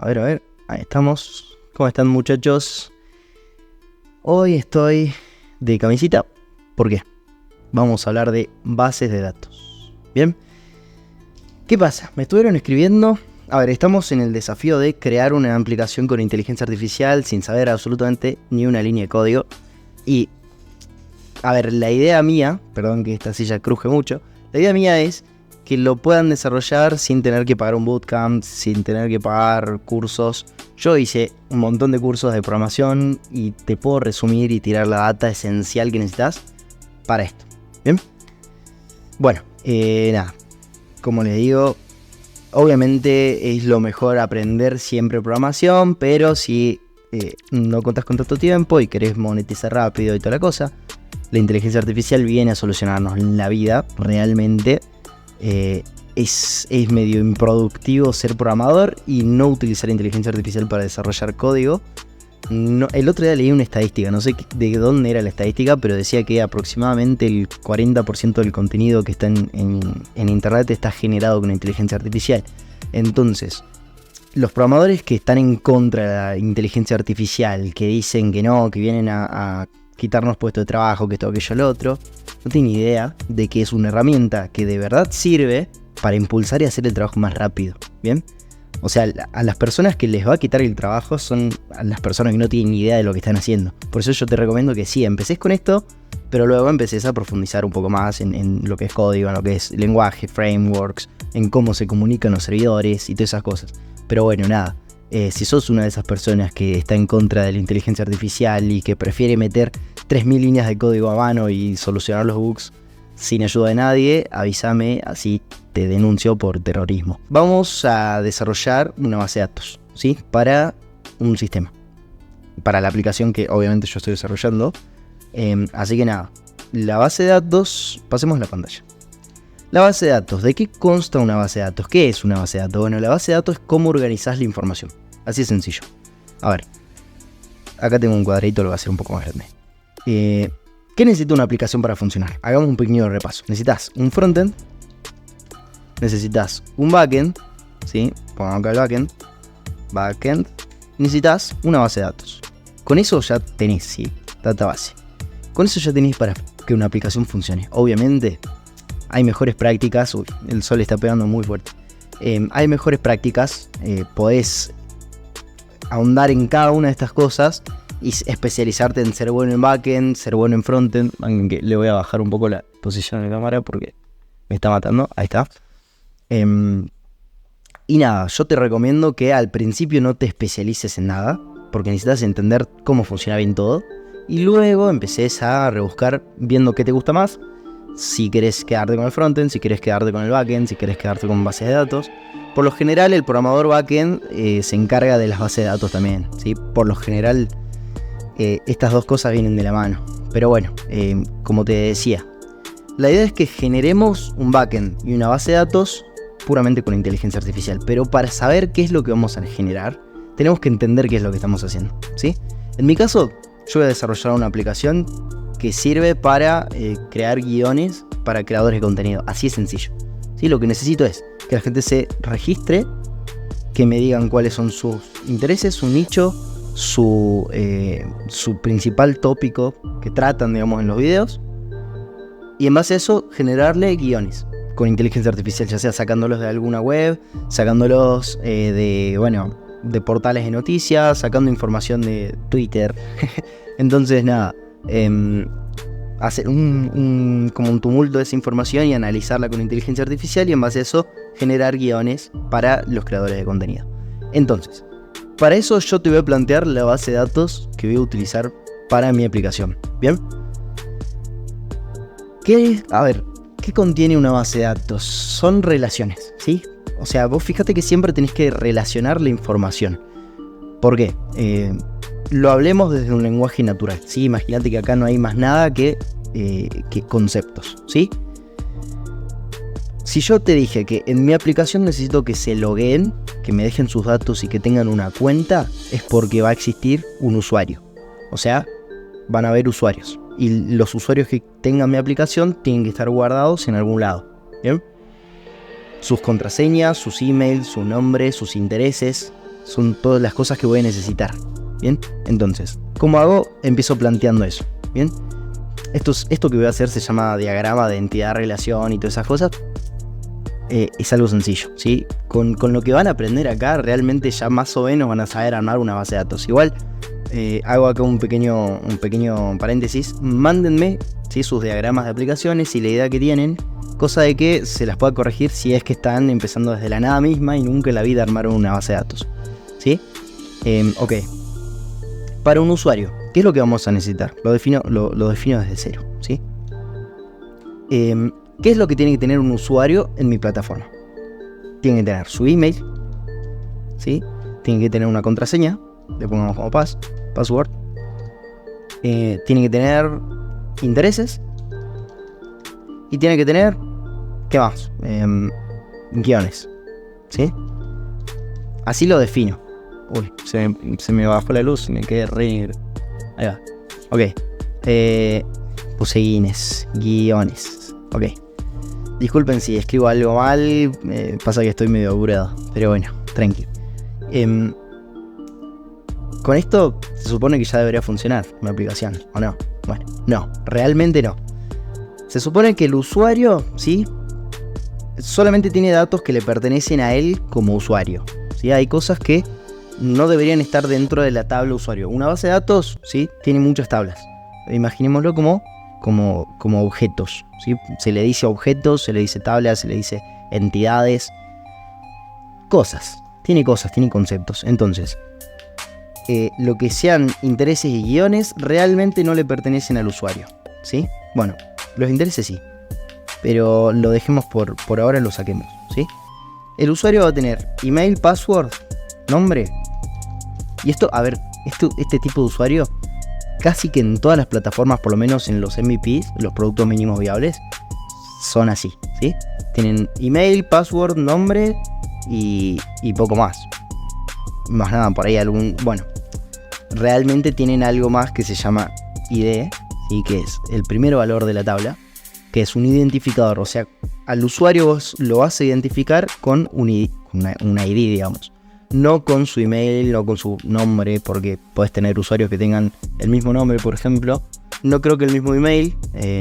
A ver. Ahí estamos. ¿Cómo están, muchachos? Hoy estoy de camisita. ¿Por qué? Vamos a hablar de bases de datos. ¿Bien? ¿Qué pasa? Me estuvieron escribiendo. A ver, estamos en el desafío de crear una aplicación con inteligencia artificial sin saber absolutamente ni una línea de código. Y, a ver, la idea mía, perdón que esta silla cruje mucho, la idea mía es que lo puedan desarrollar sin tener que pagar un bootcamp, sin tener que pagar cursos. Yo hice un montón de cursos de programación y te puedo resumir y tirar la data esencial que necesitas para esto. ¿Bien? Bueno, nada, como les digo, obviamente es lo mejor aprender siempre programación, pero si no contás con tanto tiempo y querés monetizar rápido y toda la cosa, la inteligencia artificial viene a solucionarnos la vida realmente. Es medio improductivo ser programador y no utilizar inteligencia artificial para desarrollar código. No, el otro día leí una estadística, no sé de dónde era la estadística, pero decía que aproximadamente el 40% del contenido que está en internet está generado con inteligencia artificial. Entonces, los programadores que están en contra de la inteligencia artificial, que dicen que no, que vienen a quitarnos puestos de trabajo, que esto, aquello, lo otro, no tienen idea de que es una herramienta que de verdad sirve para impulsar y hacer el trabajo más rápido. ¿Bien? O sea, a las personas que les va a quitar el trabajo son a las personas que no tienen ni idea de lo que están haciendo. Por eso yo te recomiendo que sí, empecés con esto, pero luego empecés a profundizar un poco más en lo que es código, en lo que es lenguaje, frameworks, en cómo se comunican los servidores y todas esas cosas. Pero bueno, nada. Si sos una de esas personas que está en contra de la inteligencia artificial y que prefiere meter 3.000 líneas de código a mano y solucionar los bugs sin ayuda de nadie, avísame, así te denuncio por terrorismo. Vamos a desarrollar una base de datos, ¿sí? Para un sistema, para la aplicación que obviamente yo estoy desarrollando. Así que nada, la base de datos, pasemos la pantalla. La base de datos, ¿de qué consta una base de datos? ¿Qué es una base de datos? Bueno, la base de datos es cómo organizás la información. Así de sencillo. A ver, acá tengo un cuadrito, lo voy a hacer un poco más grande. ¿Qué necesita una aplicación para funcionar? Hagamos un pequeño repaso. Necesitas un frontend, necesitas un backend, ¿sí? Pongamos acá el backend. Necesitas una base de datos. Con eso ya tenés, ¿sí? Database. Con eso ya tenés para que una aplicación funcione. Obviamente hay mejores prácticas. Uy, el sol está pegando muy fuerte. Hay mejores prácticas. Podés ahondar en cada una de estas cosas y especializarte en ser bueno en backend, ser bueno en frontend. Aunque le voy a bajar un poco la posición de la cámara porque me está matando. Ahí está. Y nada, yo te recomiendo que al principio no te especialices en nada, porque necesitas entender cómo funciona bien todo. Y luego empeces a rebuscar viendo qué te gusta más. Si querés quedarte con el frontend, si querés quedarte con el backend, si querés quedarte con bases de datos. Por lo general el programador backend se encarga de las bases de datos también, ¿sí? Por lo general estas dos cosas vienen de la mano. Pero bueno, como te decía, la idea es que generemos un backend y una base de datos puramente con inteligencia artificial. Pero para saber qué es lo que vamos a generar, tenemos que entender qué es lo que estamos haciendo, ¿sí? En mi caso, yo voy a desarrollar una aplicación que sirve para crear guiones para creadores de contenido. Así es sencillo, ¿sí? Lo que necesito es que la gente se registre, que me digan cuáles son sus intereses, su nicho, su principal tópico que tratan, digamos, en los videos. Y en base a eso, generarle guiones con inteligencia artificial, ya sea sacándolos de alguna web, sacándolos de portales de noticias, sacando información de Twitter. Entonces, nada, hacer como un tumulto de esa información y analizarla con inteligencia artificial y en base a eso generar guiones para los creadores de contenido. Entonces, para eso yo te voy a plantear la base de datos que voy a utilizar para mi aplicación. ¿Bien? ¿Qué contiene una base de datos? Son relaciones, ¿sí? O sea, vos fíjate que siempre tenés que relacionar la información. ¿Por qué? Lo hablemos desde un lenguaje natural, ¿sí? Imagínate que acá no hay más nada que conceptos, ¿sí? Si yo te dije que en mi aplicación necesito que se logueen, que me dejen sus datos y que tengan una cuenta, es porque va a existir un usuario. O sea, van a haber usuarios. Y los usuarios que tengan mi aplicación tienen que estar guardados en algún lado. ¿Bien? Sus contraseñas, sus emails, su nombre, sus intereses, Son todas las cosas que voy a necesitar. Bien, entonces, ¿cómo hago? Empiezo planteando eso. Bien, esto que voy a hacer se llama diagrama de entidad-relación y todas esas cosas. Es algo sencillo, ¿sí? Con lo que van a aprender acá, realmente ya más o menos van a saber armar una base de datos. Igual, hago acá un pequeño paréntesis. Mándenme, ¿sí?, sus diagramas de aplicaciones y la idea que tienen, cosa de que se las pueda corregir si es que están empezando desde la nada misma y nunca en la vida armaron una base de datos, ¿sí? Ok. Para un usuario, ¿qué es lo que vamos a necesitar? Lo defino desde cero, ¿sí? ¿Qué es lo que tiene que tener un usuario en mi plataforma? Tiene que tener su email, ¿sí? Tiene que tener una contraseña, le pongamos como password. Tiene que tener intereses. Y tiene que tener, ¿qué más? Guiones, ¿sí? Así lo defino. Uy, se me bajó la luz y me quedé re... Ahí va. Ok. Puse guiones. Ok. Disculpen si escribo algo mal. Pasa que estoy medio apurado. Pero bueno, tranqui. Con esto se supone que ya debería funcionar mi aplicación, ¿o no? Bueno, no, realmente no. Se supone que el usuario, ¿sí?, solamente tiene datos que le pertenecen a él como usuario, ¿sí? Hay cosas que no deberían estar dentro de la tabla usuario. Una base de datos, ¿sí?, tiene muchas tablas. Imaginémoslo como objetos, ¿sí? Se le dice objetos, se le dice tablas, se le dice entidades. Cosas, tiene conceptos. Entonces, lo que sean intereses y guiones realmente no le pertenecen al usuario, ¿sí? Bueno, los intereses sí, pero lo dejemos por ahora, lo saquemos, ¿sí? El usuario va a tener email, password, nombre. Y esto, a ver, este tipo de usuario, casi que en todas las plataformas, por lo menos en los MVPs, los productos mínimos viables, son así, ¿sí? Tienen email, password, nombre y poco más. Más nada, por ahí algún... Bueno, realmente tienen algo más que se llama ID, ¿sí?, que es el primer valor de la tabla, que es un identificador. O sea, al usuario vos lo vas a identificar con una ID, digamos. No con su email, no con su nombre, porque podés tener usuarios que tengan el mismo nombre, por ejemplo. No creo que el mismo email,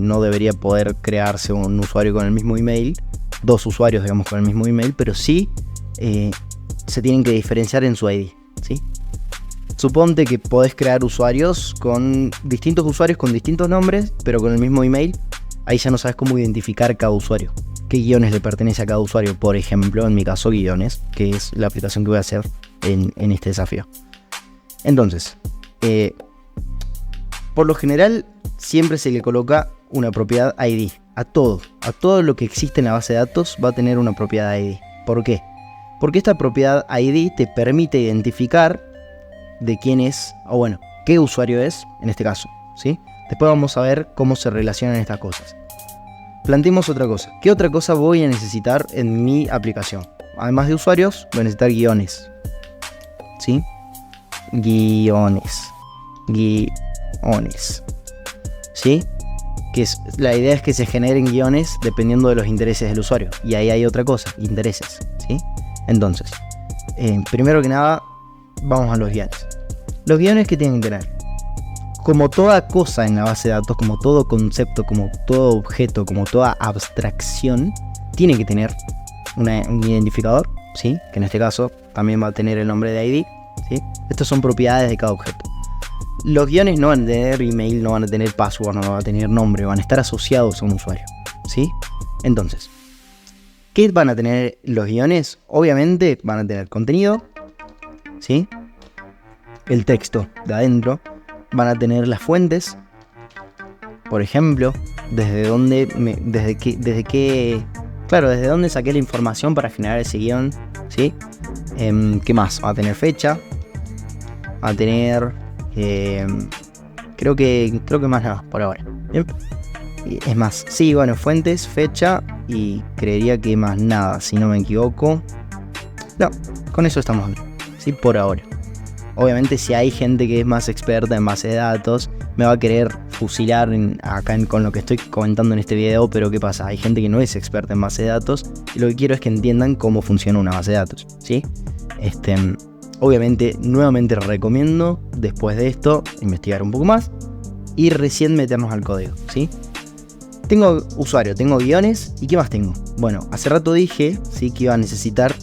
no debería poder crearse un usuario con el mismo email, dos usuarios, digamos, con el mismo email, pero sí se tienen que diferenciar en su ID, ¿sí? Suponte que podés crear usuarios con distintos nombres, pero con el mismo email. Ahí ya no sabes cómo identificar cada usuario, qué guiones le pertenece a cada usuario. Por ejemplo, en mi caso, guiones, que es la aplicación que voy a hacer en este desafío. Entonces, por lo general, siempre se le coloca una propiedad ID a todo lo que existe en la base de datos va a tener una propiedad ID. ¿Por qué? Porque esta propiedad ID te permite identificar de quién es, o bueno, qué usuario es, en este caso, ¿sí? Después vamos a ver cómo se relacionan estas cosas. Planteemos otra cosa. ¿Qué otra cosa voy a necesitar en mi aplicación? Además de usuarios, voy a necesitar guiones, ¿sí? Guiones, ¿sí? La idea es que se generen guiones dependiendo de los intereses del usuario. Y ahí hay otra cosa, intereses, ¿sí? Entonces, primero que nada, vamos a los guiones. Los guiones que tienen que tener, como toda cosa en la base de datos, como todo concepto, como todo objeto, como toda abstracción, tiene que tener un identificador, ¿sí? Que en este caso también va a tener el nombre de ID, ¿sí? Estas son propiedades de cada objeto. Los guiones no van a tener email, no van a tener password, no van a tener nombre, van a estar asociados a un usuario, ¿sí? Entonces, ¿qué van a tener los guiones? Obviamente van a tener contenido, ¿sí? El texto de adentro. Van a tener las fuentes, por ejemplo, desde dónde saqué la información para generar ese guión, ¿sí? ¿Qué más? Va a tener fecha, va a tener, creo que más nada por ahora. ¿Bien? Es más, sí, bueno, fuentes, fecha y creería que más nada, si no me equivoco. No, con eso estamos bien, ¿sí? Por ahora. Obviamente si hay gente que es más experta en base de datos, me va a querer fusilar con lo que estoy comentando en este video, pero ¿qué pasa? Hay gente que no es experta en base de datos y lo que quiero es que entiendan cómo funciona una base de datos, ¿sí? Obviamente, nuevamente recomiendo, después de esto, investigar un poco más y recién meternos al código, ¿sí? Tengo usuario, tengo guiones, ¿y qué más tengo? Bueno, hace rato dije, ¿sí?, que iba a necesitar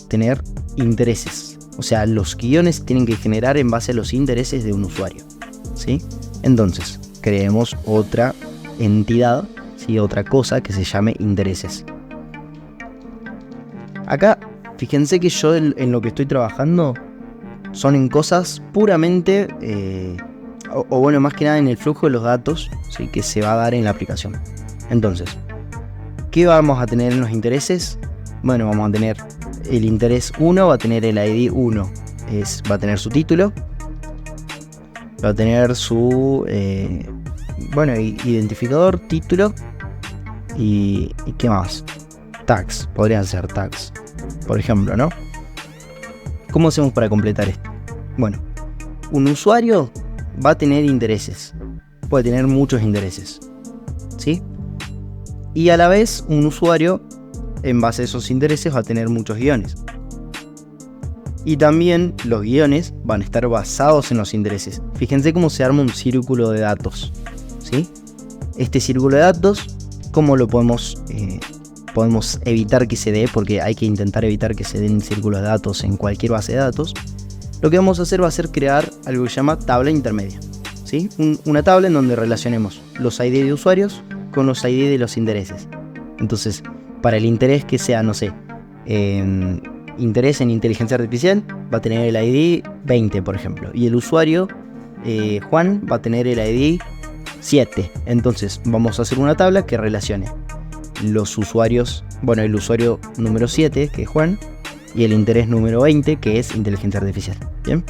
tener intereses. O sea, los guiones tienen que generar en base a los intereses de un usuario, ¿sí? Entonces, creemos otra entidad, ¿sí?, otra cosa que se llame intereses. Acá, fíjense que yo en lo que estoy trabajando son en cosas puramente, o bueno, más que nada en el flujo de los datos, ¿sí?, que se va a dar en la aplicación. Entonces, ¿qué vamos a tener en los intereses? Bueno, vamos a tener el interés 1, va a tener el ID 1, va a tener su título, va a tener su identificador, título y ¿qué más? Tags, podrían ser tags, por ejemplo, ¿no? ¿Cómo hacemos para completar esto? Bueno, un usuario va a tener intereses, puede tener muchos intereses, ¿sí? Y a la vez un usuario, en base a esos intereses, va a tener muchos guiones. Y también los guiones van a estar basados en los intereses. Fíjense cómo se arma un círculo de datos, ¿sí? Este círculo de datos, ¿cómo lo podemos evitar que se dé? Porque hay que intentar evitar que se den círculos de datos en cualquier base de datos. Lo que vamos a hacer va a ser crear algo que se llama tabla intermedia, ¿sí? Una tabla en donde relacionemos los ID de usuarios con los ID de los intereses. Entonces, para el interés que sea, no sé, interés en inteligencia artificial, va a tener el ID 20, por ejemplo. Y el usuario, Juan, va a tener el ID 7. Entonces, vamos a hacer una tabla que relacione los usuarios, bueno, el usuario número 7, que es Juan, y el interés número 20, que es inteligencia artificial. ¿Bien?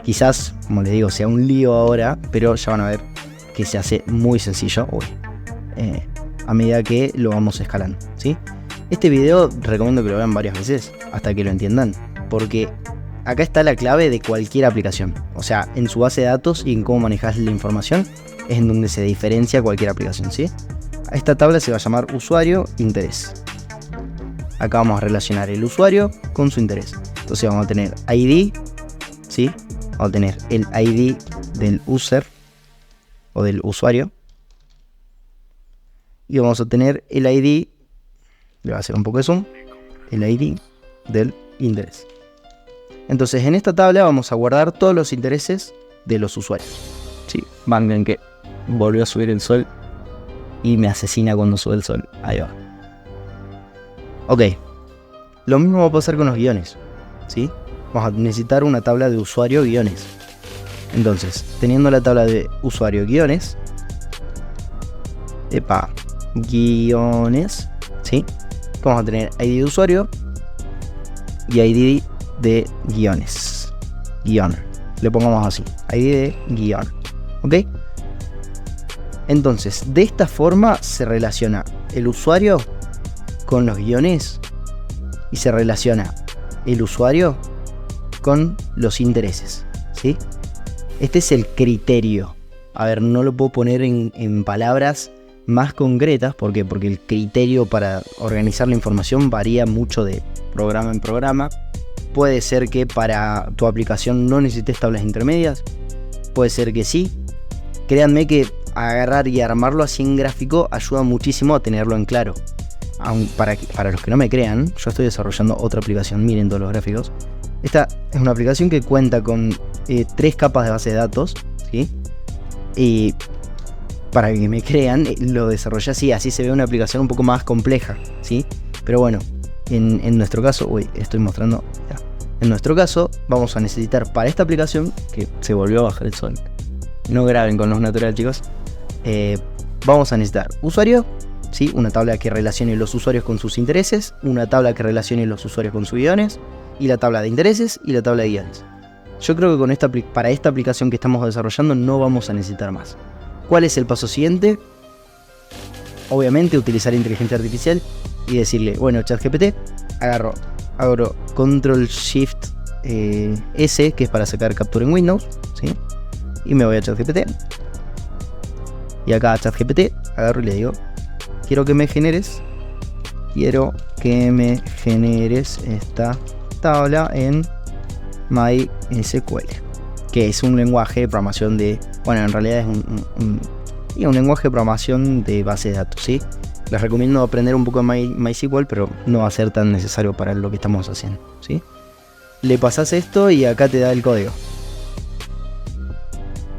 Quizás, como les digo, sea un lío ahora, pero ya van a ver que se hace muy sencillo a medida que lo vamos escalando, ¿sí? Este video recomiendo que lo vean varias veces hasta que lo entiendan, porque acá está la clave de cualquier aplicación. O sea, en su base de datos y en cómo manejas la información es en donde se diferencia cualquier aplicación, ¿sí? Esta tabla se va a llamar usuario interés. Acá vamos a relacionar el usuario con su interés. Entonces vamos a tener ID, ¿sí? Vamos a tener el ID del user o del usuario. Y vamos a tener el ID, le voy a hacer un poco de zoom, el ID del interés. Entonces en esta tabla vamos a guardar todos los intereses de los usuarios. Sí, vengan que volvió a subir el sol y me asesina cuando sube el sol. Ahí va. Ok, lo mismo va a pasar con los guiones, ¿sí? Vamos a necesitar una tabla de usuario guiones. Entonces, teniendo la tabla de usuario guiones, guiones, ¿sí? Vamos a tener ID de usuario y ID de guiones. Guión. Le pongamos así. ID de guión. ¿Ok? Entonces, de esta forma se relaciona el usuario con los guiones y se relaciona el usuario con los intereses, ¿sí? Este es el criterio. A ver, no lo puedo poner en palabras más concretas. ¿Por qué? Porque el criterio para organizar la información varía mucho de programa en programa. Puede ser que para tu aplicación no necesites tablas intermedias. Puede ser que sí. Créanme que agarrar y armarlo así en gráfico ayuda muchísimo a tenerlo en claro. Para los que no me crean, yo estoy desarrollando otra aplicación. Miren todos los gráficos. Esta es una aplicación que cuenta con 3 capas de base de datos, ¿sí? Y para que me crean, lo desarrollé así se ve una aplicación un poco más compleja, ¿sí? Pero bueno, en nuestro caso, estoy mostrando, ya. En nuestro caso, vamos a necesitar para esta aplicación, que se volvió a bajar el sol, no graben con los naturales, chicos, vamos a necesitar usuario, ¿sí? Una tabla que relacione los usuarios con sus intereses, una tabla que relacione los usuarios con sus guiones, y la tabla de intereses y la tabla de guiones. Yo creo que para esta aplicación que estamos desarrollando no vamos a necesitar más. ¿Cuál es el paso siguiente? Obviamente utilizar inteligencia artificial y decirle, bueno, ChatGPT, agarro Control Shift S, que es para sacar captura en Windows, ¿sí? Y me voy a ChatGPT. Y acá a ChatGPT agarro y le digo, quiero que me generes esta tabla en MySQL, que es un lenguaje de programación en realidad es un lenguaje de programación de base de datos, ¿sí? Les recomiendo aprender un poco de MySQL, pero no va a ser tan necesario para lo que estamos haciendo, ¿sí? Le pasás esto y acá te da el código.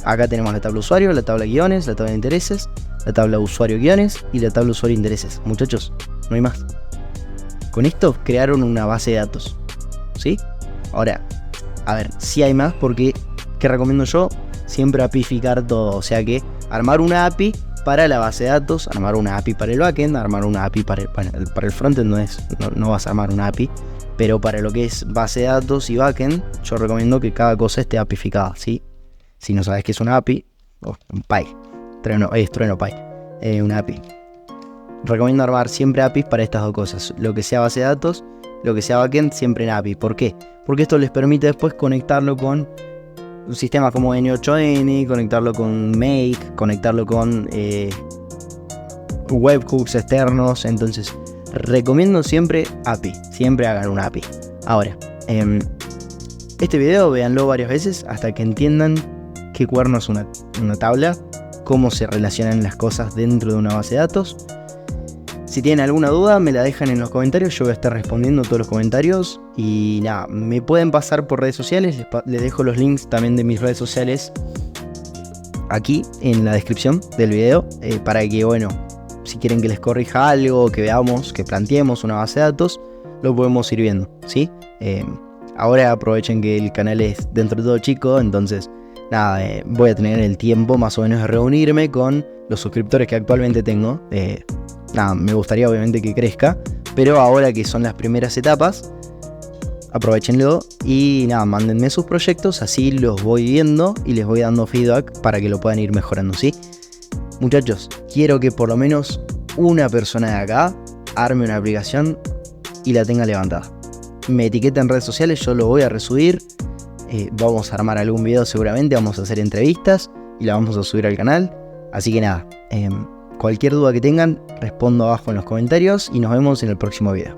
Acá tenemos la tabla usuario, la tabla guiones, la tabla de intereses, la tabla usuario guiones y la tabla usuario intereses. Muchachos, no hay más. Con esto crearon una base de datos, ¿sí? Ahora, a ver, sí hay más porque, ¿qué recomiendo yo? Siempre APIficar todo, o sea que armar una API para la base de datos, armar una API para el backend, armar una API para el frontend, no vas a armar una API, pero para lo que es base de datos y backend, yo recomiendo que cada cosa esté APIficada, ¿sí? Si no sabes qué es una API, un PI, Trueno PI, una API. Recomiendo armar siempre APIs para estas dos cosas, lo que sea base de datos, lo que sea backend, siempre en API. ¿Por qué? Porque esto les permite después conectarlo con un sistema como N8N, conectarlo con Make, conectarlo con webhooks externos. Entonces, recomiendo siempre API, siempre hagan una API. Ahora, este video véanlo varias veces hasta que entiendan qué cuerno es una tabla, cómo se relacionan las cosas dentro de una base de datos. Si tienen alguna duda me la dejan en los comentarios, yo voy a estar respondiendo todos los comentarios. Y nada, me pueden pasar por redes sociales, les dejo los links también de mis redes sociales aquí en la descripción del video, para que, bueno, si quieren que les corrija algo, que veamos, que planteemos una base de datos, lo podemos ir viendo, ¿sí? Ahora aprovechen que el canal es dentro de todo chico, entonces nada, voy a tener el tiempo más o menos de reunirme con los suscriptores que actualmente tengo. Nada, me gustaría obviamente que crezca, pero ahora que son las primeras etapas, aprovechenlo y nada, mándenme sus proyectos, así los voy viendo y les voy dando feedback para que lo puedan ir mejorando, ¿sí? Muchachos, quiero que por lo menos una persona de acá arme una aplicación y la tenga levantada. Me etiqueta en redes sociales, yo lo voy a resubir. Vamos a armar algún video seguramente, vamos a hacer entrevistas y la vamos a subir al canal. Así que nada, cualquier duda que tengan, respondo abajo en los comentarios y nos vemos en el próximo video.